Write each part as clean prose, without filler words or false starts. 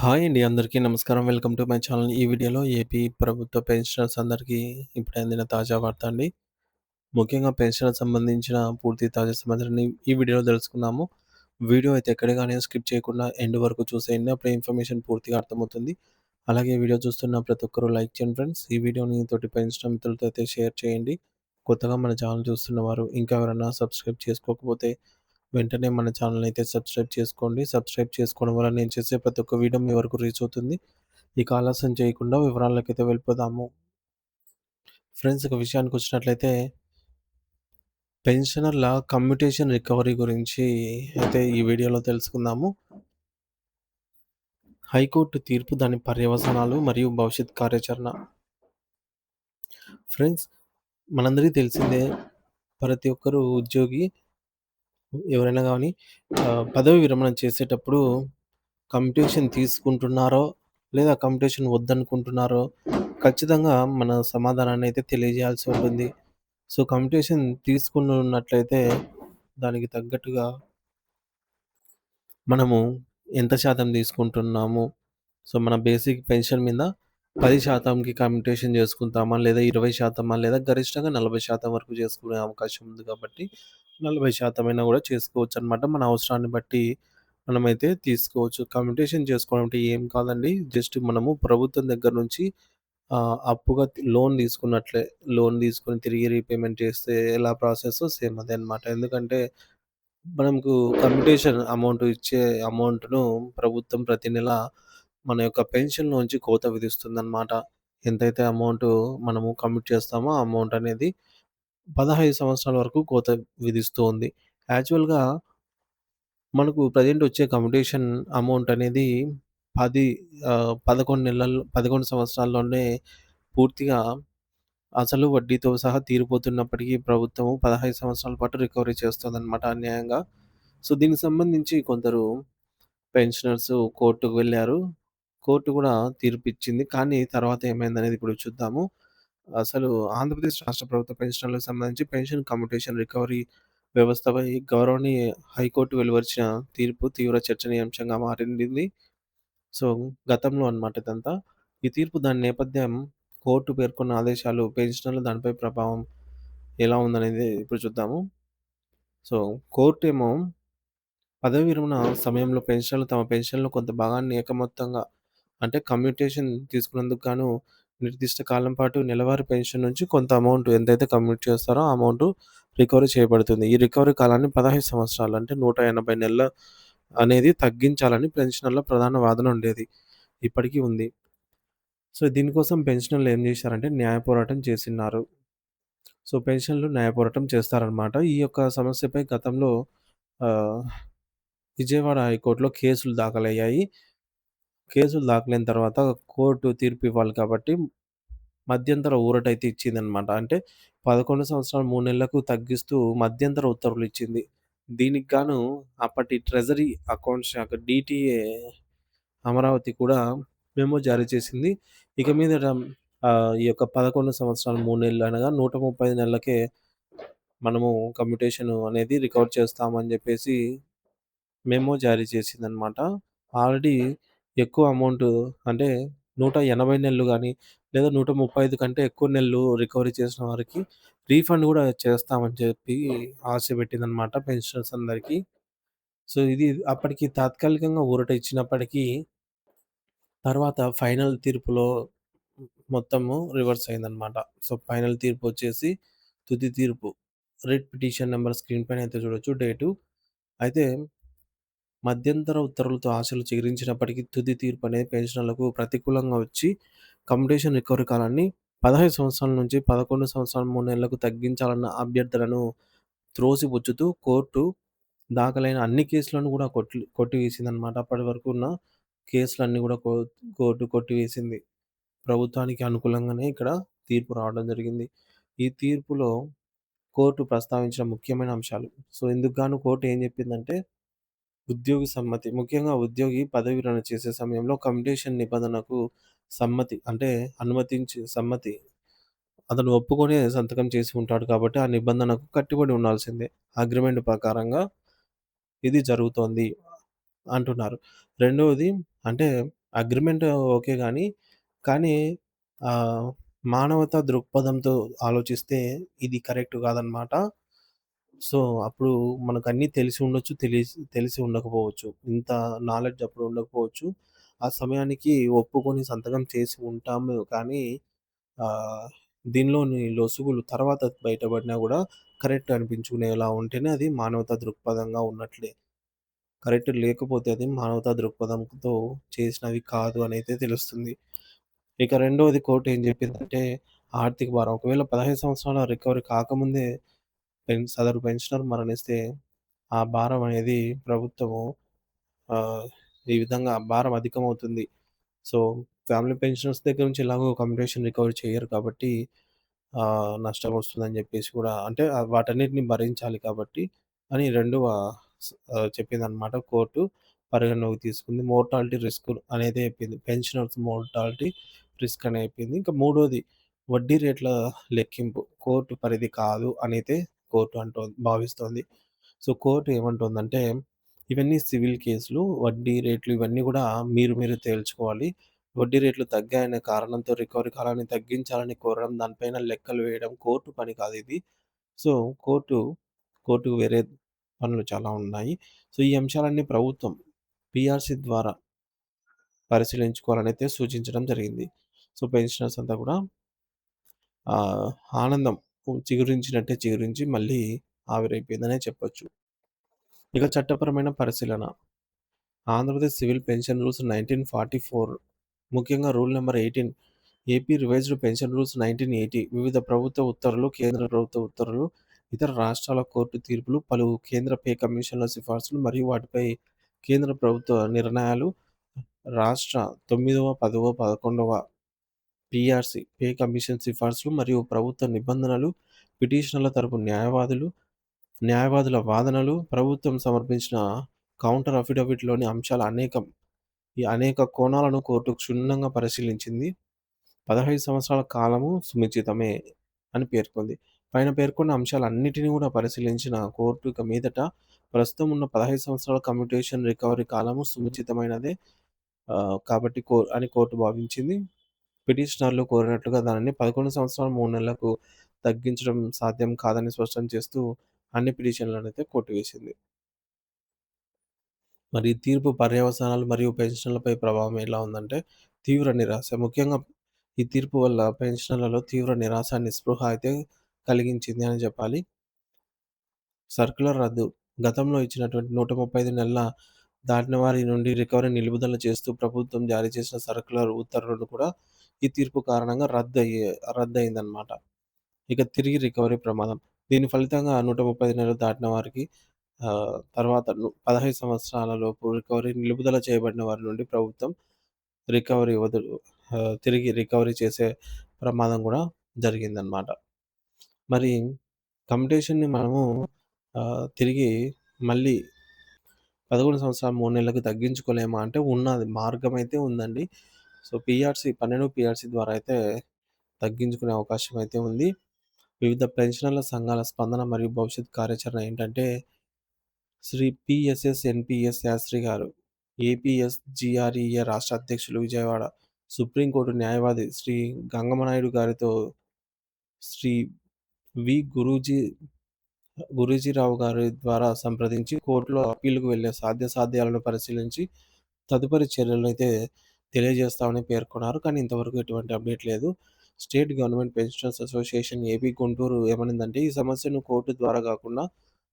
Hi అండి. అందరికీ నమస్కారం. Welcome to my channel. ఈ వీడియోలో ఏపీ ప్రభుత్వ పెన్షనర్స్ అందరికీ ఇప్పుడే అందిన తాజా వార్త అండి. ముఖ్యంగా పెన్షన్‌కి సంబంధించిన పూర్తి తాజా సమాచారాన్ని ఈ వీడియోలో తెలుసుకుందాము. వీడియో అయితే ఎక్కడ గాని స్కిప్ చేయకుండా ఎండ్ వరకు చూసేయండి. అప్పుడే ఇన్ఫర్మేషన్ పూర్తిగా అర్థమవుతుంది. అలాగే వీడియో చూస్తున్న ప్రతి ఒక్కరు లైక్ చేయండి ఫ్రెండ్స్. ఈ వీడియోని తోటి పెన్షనర్ మిత్రులతో అయితే షేర్ చేయండి. కొత్తగా మన ఛానల్ చూస్తున్నవారు ఇంకా ఎవరైనా సబ్స్క్రైబ్ చేసుకోకపోతే వెంటనే మన ఛానల్‌ని అయితే సబ్స్క్రైబ్ చేసుకోండి. సబ్స్క్రైబ్ చేసుకోవడం వల్ల నేను చేసే ప్రతి ఒక్క వీడియో మీ వరకు రీచ్ అవుతుంది. ఇక ఆలస్యం చేయకుండా వివరాల్లోకైతే వెళ్ళిపోదాము. ఫ్రెండ్స్ ఇక విషయానికొచ్చినట్లయితే పెన్షనర్ల కమ్యూటేషన్ రికవరీ గురించి అయితే ఈ వీడియోలో తెలుసుకుందాము. హైకోర్టు తీర్పు, దాని పర్యవసానాలు మరియు భవిష్యత్ కార్యాచరణ. ఫ్రెండ్స్ మనందరికీ తెలిసిందే ప్రతి ఒక్కరు ఉద్యోగి ఎవరైనా గానీ పదవి విరమణ చేసేటప్పుడు కమ్యూటేషన్ తీసుకుంటున్నారో, లేదా కమ్యూటేషన్ వద్దనుకుంటున్నారో, ఖచ్చితంగా మన సమాధానాన్ని అయితే తెలియజేయాల్సి ఉంటుంది. సో, కమ్యూటేషన్ తీసుకున్నట్లయితే దానికి తగ్గట్టుగా మనము ఎంత శాతం తీసుకుంటున్నాము, సో, మన బేసిక్ పెన్షన్ మీద 10%కి కమ్యూటేషన్ చేసుకుంటామా? లేదా 20% లేదా గరిష్టంగా 40% వరకు చేసుకునే అవకాశం ఉంది కాబట్టి 40% అయినా గూడా చేసుకోవచ్చనమాట. మన అవసరాన్ని బట్టి మనమైతే తీసుకోవచ్చు. కమ్యూటేషన్ చేసుకోవడం అంటే ఏం కాదండి. జస్ట్ మనము ప్రభుత్వం దగ్గర నుంచి అప్పుగా లోన్ తీసుకున్నట్లే. లోన్ తీసుకొని తిరిగి రీపేమెంట్ చేస్తే ఎలా ప్రాసెసో సేమ్ అదే అనమాట. ఎందుకంటే మనకు కమ్యూటేషన్ అమౌంట్ ఇచ్చే అమౌంట్‌ను ప్రభుత్వం ప్రతి నెల మన యొక్క పెన్షన్‌లోంచి కోత విధిస్తుందనమాట. ఎంతైతే అమౌంటు మనము కమిట్ చేస్తామో ఆ అమౌంట్ అనేది 15 సంవత్సరాల వరకు కోత విధిస్తూ ఉంది. యాక్చువల్‌గా మనకు ప్రెజెంట్ వచ్చే కమ్యూటేషన్ అమౌంట్ అనేది 11 11 సంవత్సరాల్లోనే పూర్తిగా అసలు వడ్డీతో సహా తీరిపోతున్నప్పటికీ ప్రభుత్వం 15 సంవత్సరాల పాటు రికవరీ చేస్తుందనమాట అన్యాయంగా. సో, దీనికి సంబంధించి కొందరు పెన్షనర్స్ కోర్టుకు వెళ్లారు. కోర్టు గూడా తీర్పిచ్చింది. కానీ తర్వాత ఏమైందనేది ఇప్పుడు చూద్దాము. అసలు ఆంధ్రప్రదేశ్ రాష్ట్ర ప్రభుత్వ పెన్షనర్లకు సంబంధించి పెన్షన్ కమ్యూటేషన్ రికవరీ వ్యవస్థపై గౌరవనీయ హైకోర్టు వెలువరించిన తీర్పు తీవ్ర చర్చనీయాంశంగా మారింది. సో, గతంలో అన్నమాట ఇదంతా. ఈ తీర్పు దాని నేపథ్యం కోర్టు పేర్కొన్న ఆదేశాలు, పెన్షనర్లు దానిపై ప్రభావం ఎలా ఉందనేది ఇప్పుడు చూద్దాము. సో, కోర్టేమో పదవి విరమణ సమయంలో పెన్షనర్లు తమ పెన్షన్‌లో కొంత భాగాన్ని ఏకమొత్తంగా అంటే కమ్యూటేషన్ తీసుకున్నందుకు గాను నిర్దిష్ట కాలం పాటు నెలవారీ పెన్షన్ నుంచి కొంత అమౌంట్ ఎంతైతే కమ్యూట్ చేస్తారో ఆ అమౌంట్ రికవరీ చేయబడుతుంది. ఈ రికవరీ కాలాన్ని 15 సంవత్సరాలు అంటే 180 నెలలు అనేది తగ్గించాలని పెన్షనర్ల ప్రధాన వాదన ఉండేది. ఇప్పటికీ ఉంది. సో, దీనికోసం పెన్షనర్లు ఏం చేశారంటే న్యాయ పోరాటం చేసిన్నారు. సో, పెన్షన్‌లు న్యాయ పోరాటం చేస్తారనమాట. ఈ యొక్క సమస్యపై గతంలో ఆహ్, విజయవాడ హైకోర్టులో కేసులు దాఖలయ్యాయి. కేసులు దాఖలైన తర్వాత కోర్టు తీర్పు ఇవ్వాలి కాబట్టి మధ్యంతర ఊరటైతే ఇచ్చిందనమాట. అంటే 11 సంవత్సరాలు 3 నెలలకు తగ్గిస్తూ మధ్యంతర ఉత్తర్వులిచ్చింది. దీనికి గాను అప్పటి ట్రెజరీ అకౌంట్ శాఖ డీటీఏ అమరావతి కూడా మెమో జారీ చేసింది. ఇక మీదట ఈ యొక్క 11 సంవత్సరాలు 3 నెలలు అనగా 135 నెలలకే మనము కమ్యూటేషన్ అనేది రికవర్ చేస్తామని జెప్పేసి మెమో జారీ చేసిందనమాట. ఆల్రెడీ ఎక్కువ అమౌంట్ అంటే 180 నెలలు గాని, లేదా 135 కంటే ఎక్కువ నెలలు రికవరీ చేసిన వారికి రీఫండ్ గూడా చేస్తామని చెప్పి ఆశ పెట్టిందనమాట పెన్షనర్స్ అందరికీ. సో, ఇది అప్పటికి తాత్కాలికంగా ఊరట ఇచ్చినప్పటికీ, తర్వాత ఫైనల్ తీర్పులో మొత్తము రివర్స్ అయిందనమాట. సో, ఫైనల్ తీర్పొచ్చేసి తుది తీర్పు. రిట్ పిటిషన్ నంబర్ స్క్రీన్ పైన అయితే చూడొచ్చు డేటు. అయితే మధ్యంతర ఉత్తర్వులతో ఆశలు చిగురించినప్పటికీ తుది తీర్పు అనేది పెన్షనర్లకు ప్రతికూలంగా వచ్చి కమ్యూటేషన్ రికవరీ కాలాన్ని 15 సంవత్సరాల నుంచి 11 సంవత్సరాల 3 నెలలకు తగ్గించాలన్న అభ్యర్థనను త్రోసిపుచ్చుతూ కోర్టు దాఖలైన అన్ని కేసులను కూడా కొట్టివేసిందనమాట. అప్పటి వరకు ఉన్న కేసులన్నీ కూడా కోర్టు కొట్టివేసింది. ప్రభుత్వానికి అనుకూలంగానే ఇక్కడ తీర్పు రావడం జరిగింది. ఈ తీర్పులో కోర్టు ప్రస్తావించిన ముఖ్యమైన అంశాలు. సో, ఇందుకు గాను కోర్టు ఏం చెప్పిందంటే ఉద్యోగి సమ్మతి. ముఖ్యంగా ఉద్యోగి పదవి విరమణ చేసే సమయంలో కమ్యుటేషన్ నిబంధనకు సమ్మతి అంటే సమ్మతి అతను ఒప్పుకొని సంతకం చేసి ఉంటాడు కాబట్టి, ఆ నిబంధనకు కట్టుబడి ఉండాల్సిందే. అగ్రీమెంట్ ప్రకారంగా ఇది జరుగుతోంది అంటున్నారు. రెండవది అంటే అగ్రీమెంట్ ఓకే గానీ, కానీ ఆహ్, మానవతా దృక్పథంతో ఆలోచిస్తే ఇది కరెక్ట్ కాదనమాట. సో, అప్పుడు మనకన్నీ తెలిసి ఉండొచ్చు, తెలిసి ఉండకపోవచ్చు. ఇంత నాలెడ్జ్ అప్పుడు ఉండకపోవచ్చు. ఆ సమయానికి ఒప్పుకొని సంతకం చేసి ఉంటాము కానీ, ఆహ్, దీనిలోని లొసుగులు తర్వాత బయటపడినా గూడా కరెక్ట్ అనిపించుకునేలా ఉంటేనే అది మానవతా దృక్పథంగా ఉన్నట్లే. కరెక్ట్ లేకపోతే అది మానవతా దృక్పథంతో చేసినవి కాదు అనైతే తెలుస్తుంది. ఇక రెండోది కోర్ట్ ఏం జెప్పిందంటే, ఆర్థిక భారం ఒకవేళ 15 సంవత్సరాల రికవరీ కాకముందే సదరు పెన్షనర్ మరణిస్తే, ఆ భారం అనేది ప్రభుత్వము ఆహ్, ఈ విధంగా భారం అధికమవుతుంది. సో, ఫ్యామిలీ పెన్షనర్స్ దగ్గర నుంచి ఎలాగో కంప్యూటేషన్ రికవరీ చెయ్యరు కాబట్టి నష్టమొస్తుందని జెప్పేసి గూడా అంటే వాటన్నిటిని భరించాలి కాబట్టి అని చెప్పిందనమాట కోర్టు. పరిగణలోకి తీసుకుంది. మోర్టాలిటీ రిస్క్ అనేది చెప్పింది. పెన్షనర్స్ మోర్టాలిటీ రిస్క్ అని చెప్పింది. ఇంకా మూడోది వడ్డీ రేట్ల లెక్కింపు కోర్టు పరిధి కాదు అనైతే కోర్టు భావిస్తోంది. సో, కోర్ట్ ఏమంటుందంటే, ఇవన్నీ సివిల్ కేసులు. వడ్డీ రేట్లు ఇవన్నీ గూడా మీరు తేల్చుకోవాలి. వడ్డీ రేట్లు తగ్గాయనే కారణంతో రికవరీ కాలాన్ని తగ్గించాలని కోరడం, దానిపైన లెక్కలు వేయడం కోర్టు పని కాదిది. సో, కోర్టు కోర్టుకు వేరే పనులు చాలా ఉన్నాయి. సో, ఈ అంశాలన్నీ ప్రభుత్వం పీఆర్‌సీ ద్వారా పరిశీలించుకోవాలనైతే సూచించడం జరిగింది. సో, పెన్షనర్స్ అంతా గూడా ఆహ్, ఆనందం చిగురించినట్టే చిగురించి మళ్ళీ ఆవిరైపోయిందనే చెప్పొచ్చు. ఇక చట్టపరమైన పరిశీలన. ఆంధ్రప్రదేశ్ సివిల్ పెన్షన్ రూల్స్ 1944 ముఖ్యంగా rule number 18 AP revised pension rules 1980 వివిధ ప్రభుత్వ ఉత్తర్వులు, కేంద్ర ప్రభుత్వ ఉత్తర్వులు, ఇతర రాష్ట్రాల కోర్టు తీర్పులు, పలు కేంద్ర పే కమిషన్ల సిఫార్సులు మరియు వాటిపై కేంద్ర ప్రభుత్వ నిర్ణయాలు, రాష్ట్ర 9వ, 10వ, 11వ పీఆర్‌సీ పే కమిషన్ సిఫార్సులు మరియు ప్రభుత్వ నిబంధనలు, పిటిషనర్ల తరపు న్యాయవాదుల వాదనలు, ప్రభుత్వం సమర్పించిన కౌంటర్ అఫిడవిట్‌లోని అంశాలు ఈ అనేక కోణాలను కోర్టు క్షుణ్ణంగా పరిశీలించింది. 15 సంవత్సరాల కాలము సునిశ్చితమే అని పేర్కొంది. పైన పేర్కొన్న అంశాలన్నిటిని కూడా పరిశీలించిన కోర్టు ఇక మీదట ప్రస్తుతం ఉన్న 15 సంవత్సరాల కమ్యుటేషన్ రికవరీ కాలము సునిశ్చితమైనదే కాబట్టి అని కోర్టు భావించింది. పిటిషనర్లు కోరినట్లుగా దానిని 11 సంవత్సరాలు 3 నెలలకు తగ్గించడం సాధ్యం కాదని స్పష్టం చేస్తూ అన్ని పిటిషన్‌లనైతే కొట్టివేసింది. మరి ఈ తీర్పు పర్యవసానాలు మరియు పెన్షన్‌లపై ప్రభావం ఎలా ఉందంటే, తీవ్ర నిరాశ. ముఖ్యంగా ఈ తీర్పు వల్ల పెన్షనర్లలో తీవ్ర నిరాశ, నిస్పృహ అయితే కలిగించింది అని చెప్పాలి. సర్క్యులర్ రద్దు. గతంలో ఇచ్చినటువంటి 135 నెలల దాటిన వారి నుండి రికవరీ నిలుపుదల చేస్తూ ప్రభుత్వం జారీ చేసిన సర్క్యులర్ ఉత్తర్వులు కూడా ఈ తీర్పు కారణంగా రద్దయిందనమాట. ఇక తిరిగి రికవరీ ప్రమాదం. దీని ఫలితంగా 135 నెలలు దాటిన వారికి తర్వాత 15 సంవత్సరాల లోపు రికవరీ నిలుపుదల చేయబడిన వారి నుండి ప్రభుత్వం రికవరీ వదులు తిరిగి రికవరీ చేసే ప్రమాదం గూడా జరిగిందనమాట. మరి కమ్యుటేషన్‌ని మనము తిరిగి మళ్ళీ 11 సంవత్సరాలు 3 నెలలకు తగ్గించుకోలేమా అంటే ఉన్నది. మార్గమైతే ఉందండి. సో, 12 పీఆర్‌సీ ద్వారా అయితే తగ్గించుకునే అవకాశం అయితే ఉంది. వివిధ పెన్షనర్ల సంఘాల స్పందన మరియు భవిష్యత్ కార్యాచరణ ఏంటంటే, శ్రీ పీఎస్ఎస్ శాస్త్రి గారు, ఏపీఎస్‌జీఆర్‌ఈఏ రాష్ట్ర అధ్యక్షులు విజయవాడ, సుప్రీంకోర్టు న్యాయవాది శ్రీ గంగమనాయుడు గారితో శ్రీ వి. గురూజీరావు గారి ద్వారా సంప్రదించి కోర్టులో అప్పీలుకు వెళ్ళే సాధ్యాసాధ్యాలను పరిశీలించి తదుపరి చర్యలనైతే తెలియజేస్తామని పేర్కొన్నారు. కానీ ఇంతవరకు ఎటువంటి అప్డేట్ లేదు. State government pensioners association AP Guntur ఏమనిందంటే, ఈ సమస్యను కోర్టు ద్వారా గాకుండా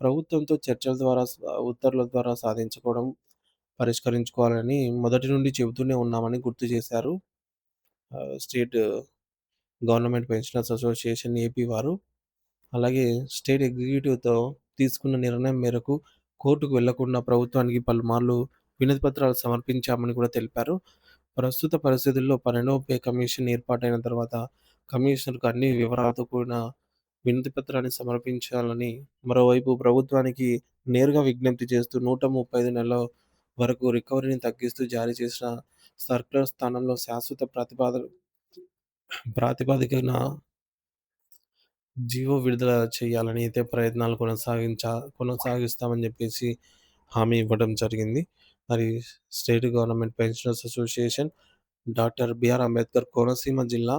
ప్రభుత్వంతో చర్చల ద్వారా ఉత్తర్వుల ద్వారా పరిష్కరించుకోవాలని మొదటి నుండి చెబుతూనే ఉన్నామని గుర్తు చేశారు. State government pensioners association AP వారు. అలాగే స్టేట్ ఎగ్జిక్యూటివ్‌తో తీసుకున్న నిర్ణయం మేరకు కోర్టుకు వెళ్లకుండా ప్రభుత్వానికి పలుమార్లు వినతి పత్రాలు సమర్పించామని కూడా తెలిపారు. ప్రస్తుత పరిస్థితుల్లో 12వ పే కమిషన్ ఏర్పాటైన తర్వాత కమిషనర్‌కు అన్ని వివరాలతో కూడిన వినతి పత్రాన్ని సమర్పించాలని, మరోవైపు ప్రభుత్వానికి నేరుగా విజ్ఞప్తి చేస్తూ 135 నెలల వరకు రికవరీని తగ్గిస్తూ జారీ చేసిన సర్క్యులర్ స్థానంలో శాశ్వత ప్రాతిపదికన జీవో విడుదల చేయాలని అయితే ప్రయత్నాలు కొనసాగిస్తామని జెప్పేసి హామీ ఇవ్వడం జరిగింది. మరి state government pensioners association, doctor BR Ambedkar Konaseema జిల్లా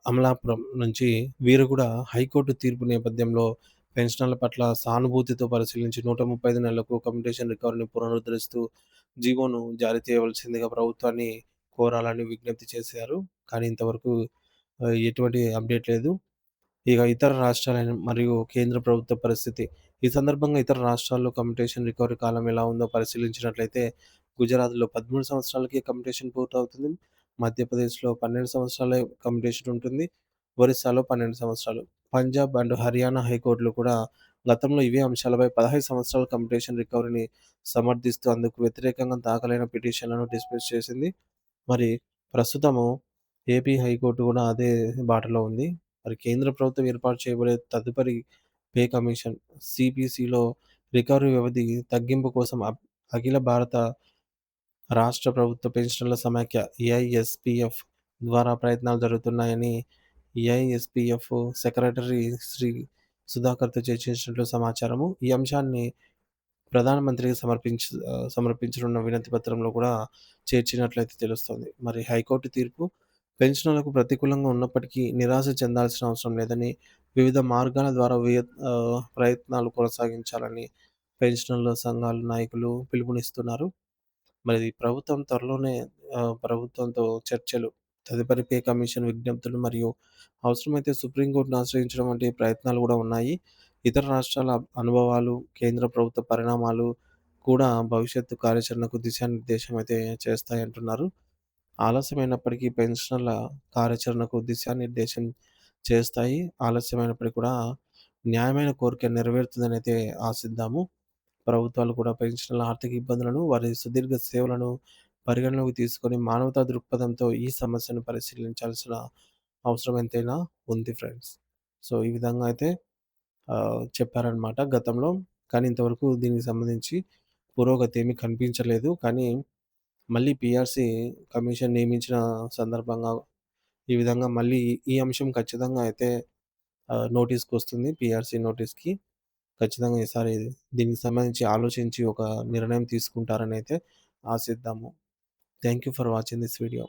అమలాపురం నుంచి వీరు కూడా హైకోర్టు తీర్పు నేపథ్యంలో పెన్షనర్ల పట్ల సానుభూతితో పరిశీలించి 135 నెలలకు కమ్యూటేషన్ రికవరీని పునరుద్ధరిస్తూ జీవోను జారీ చేయవలసిందిగా ప్రభుత్వాన్ని కోరాలని విజ్ఞప్తి చేశారు. కానీ ఇంతవరకు ఎటువంటి అప్డేట్ లేదు. ఇక ఇతర రాష్ట్రాలైన మరియు కేంద్ర ప్రభుత్వ పరిస్థితి. ఈ సందర్భంగా ఇతర రాష్ట్రాల్లో కమ్యూటేషన్ రికవరీ కాలం ఎలా ఉందో పరిశీలించినట్లయితే గుజరాత్‌లో 13 సంవత్సరాలకే కమ్యూటేషన్ పూర్తవుతుంది. మధ్యప్రదేశ్‌లో 12 సంవత్సరాలే కమ్యూటేషన్ ఉంటుంది. ఒరిస్సాలో 12 సంవత్సరాలు. పంజాబ్ అండ్ హర్యానా హైకోర్టులు కూడా గతంలో ఇవే అంశాలపై 15 సంవత్సరాల కమ్యూటేషన్ రికవరీని సమర్థిస్తూ అందుకు వ్యతిరేకంగా దాఖలైన పిటిషన్లను డిస్మిస్ చేసింది. మరి ప్రస్తుతము ఏపీ హైకోర్టు కూడా అదే బాటలో ఉంది. మరి కేంద్ర ప్రభుత్వం ఏర్పాటు చేయబోయే తదుపరి పే కమిషన్ సీపీసీలో రికవరీ వ్యవధి తగ్గింపు కోసం అఖిల భారత రాష్ట్ర ప్రభుత్వ పెన్షనర్ల సమాఖ్య ఏఐఎస్‌పీఎఫ్ ద్వారా ప్రయత్నాలు జరుగుతున్నాయని ఏఐఎస్‌పీఎఫ్ సెక్రటరీ శ్రీ సుధాకర్‌తో చర్చించినట్లు సమాచారము. ఈ అంశాన్ని ప్రధానమంత్రికి సమర్పించనున్న వినతి పత్రంలో కూడా చేర్చినట్లయితే తెలుస్తోంది. మరి హైకోర్టు తీర్పు పెన్షనర్లకు ప్రతికూలంగా ఉన్నప్పటికీ నిరాశ చెందాల్సిన అవసరం లేదని, వివిధ మార్గాల ద్వారా ప్రయత్నాలు కొనసాగించాలని పెన్షనర్ల సంఘాల నాయకులు పిలుపునిస్తున్నారు. మరి ప్రభుత్వం త్వరలోనే ప్రభుత్వంతో చర్చలు, తదుపరి పే కమిషన్ విజ్ఞప్తులు మరియు అవసరమైతే సుప్రీంకోర్టును ఆశ్రయించడం వంటి ప్రయత్నాలు కూడా ఉన్నాయి. ఇతర రాష్ట్రాల అనుభవాలు, కేంద్ర ప్రభుత్వ పరిణామాలు కూడా భవిష్యత్తు కార్యాచరణకు దిశానిర్దేశం అయితే చేస్తాయంటున్నారు. ఆలస్యమైనప్పటికీ పెన్షనర్ల కార్యాచరణకు దిశానిర్దేశం చేస్తాయి. ఆలస్యమైనప్పటికీ కూడా న్యాయమైన కోరిక నెరవేరుతుందనైతే ఆశిద్దాము. ప్రభుత్వాలు కూడా పెన్షనర్ల ఆర్థిక ఇబ్బందులను, వారి సుదీర్ఘ సేవలను పరిగణలోకి తీసుకొని మానవతా దృక్పథంతో ఈ సమస్యను పరిశీలించాల్సిన అవసరం ఎంతైనా ఉంది ఫ్రెండ్స్. సో, ఈ విధంగా అయితే చెప్పారనమాట గతంలో. కానీ ఇంతవరకు దీనికి సంబంధించి పురోగతి ఏమీ కనిపించలేదు. కానీ మళ్ళీ పీఆర్‌సీ కమిషన్ నియమించిన సందర్భంగా ఈ విధంగా మళ్ళీ ఈ అంశం ఖచ్చితంగా అయితే నోటీస్‌కొస్తుంది. పీఆర్‌సీ నోటీస్‌కి. ఖచ్చితంగా ఈసారి దీనికి సంబంధించి ఆలోచించి ఒక నిర్ణయం తీసుకుంటారనైతే ఆశిద్దాము. Thank you for watching this video.